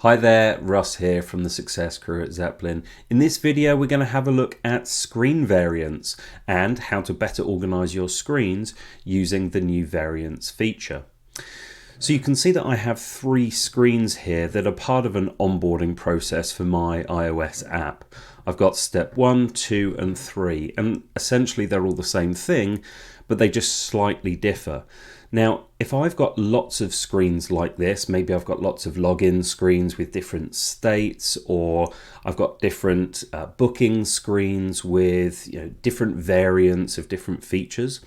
Hi there, Russ here from the Success Crew at Zeplin. In this video we're going to have a look at screen variants and how to better organize your screens using the new variants feature. So you can see that I have three screens here that are part of an onboarding process for my iOS app. I've got step 1, 2 and 3, and essentially they're all the same thing, but they just slightly differ. Now, if I've got lots of screens like this, maybe I've got lots of login screens with different states, or I've got different booking screens with different variants of different features,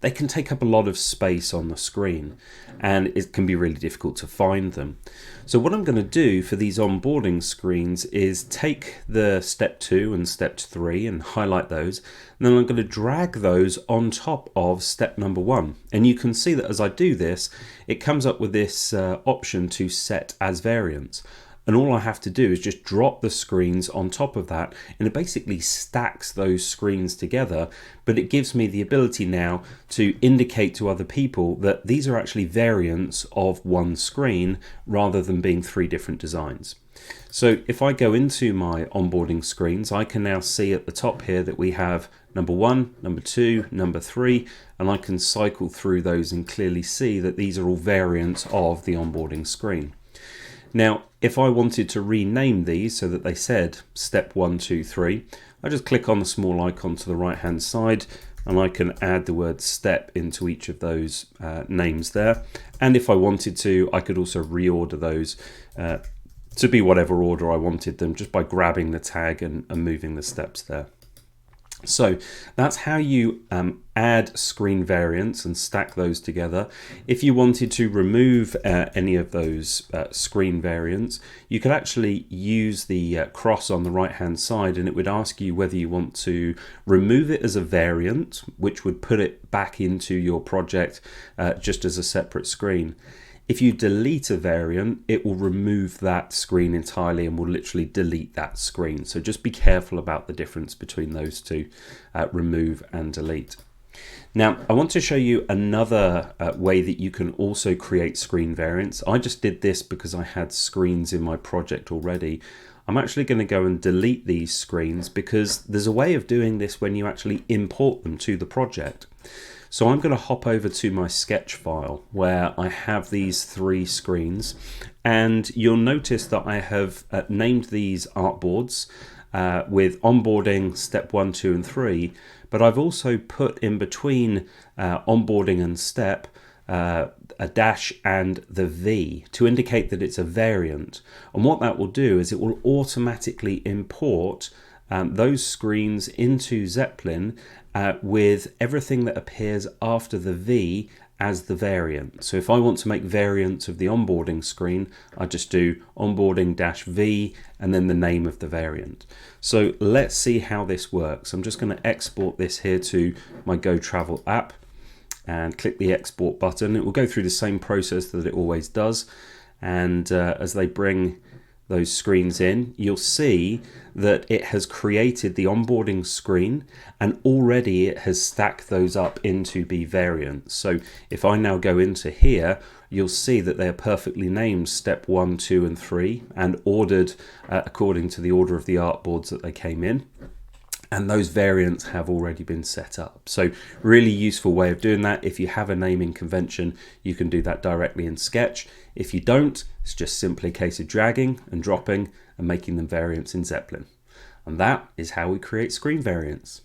they can take up a lot of space on the screen and it can be really difficult to find them. So what I'm going to do for these onboarding screens is take the step 2 and step 3 and highlight those, and then I'm going to drag those on top of step number 1. And you can see that as I do this, it comes up with this option to set as variants. And all I have to do is just drop the screens on top of that, and it basically stacks those screens together, but it gives me the ability now to indicate to other people that these are actually variants of one screen rather than being three different designs. So if I go into my onboarding screens, I can now see at the top here that we have number 1, number 2, number 3, and I can cycle through those and clearly see that these are all variants of the onboarding screen. Now, if I wanted to rename these so that they said step 1, 2, 3, I just click on the small icon to the right hand side and I can add the word step into each of those names there. And if I wanted to, I could also reorder those to be whatever order I wanted them just by grabbing the tag and moving the steps there. So that's how you add screen variants and stack those together. If you wanted to remove any of those screen variants, you could actually use the cross on the right hand side, and it would ask you whether you want to remove it as a variant, which would put it back into your project just as a separate screen. If you delete a variant, it will remove that screen entirely and will literally delete that screen. So just be careful about the difference between those two, remove and delete. Now, I want to show you another way that you can also create screen variants. I just did this because I had screens in my project already. I'm actually going to go and delete these screens because there's a way of doing this when you actually import them to the project. So I'm going to hop over to my sketch file where I have these three screens, and you'll notice that I have named these artboards with onboarding step 1, 2 and 3, but I've also put in between onboarding and step a dash and the V to indicate that it's a variant. And what that will do is it will automatically import those screens into Zeplin with everything that appears after the V as the variant. So if I want to make variants of the onboarding screen, I just do onboarding-V and then the name of the variant. So let's see how this works. I'm just going to export this here to my Go Travel app and click the export button. It will go through the same process that it always does, and as they bring those screens in, you'll see that it has created the onboarding screen and already it has stacked those up into be variants. So if I now go into here, you'll see that they are perfectly named step 1, 2 and 3 and ordered according to the order of the artboards that they came in. And those variants have already been set up. So really useful way of doing that. If you have a naming convention, you can do that directly in Sketch. If you don't, it's just simply a case of dragging and dropping and making them variants in Zeplin. And that is how we create screen variants.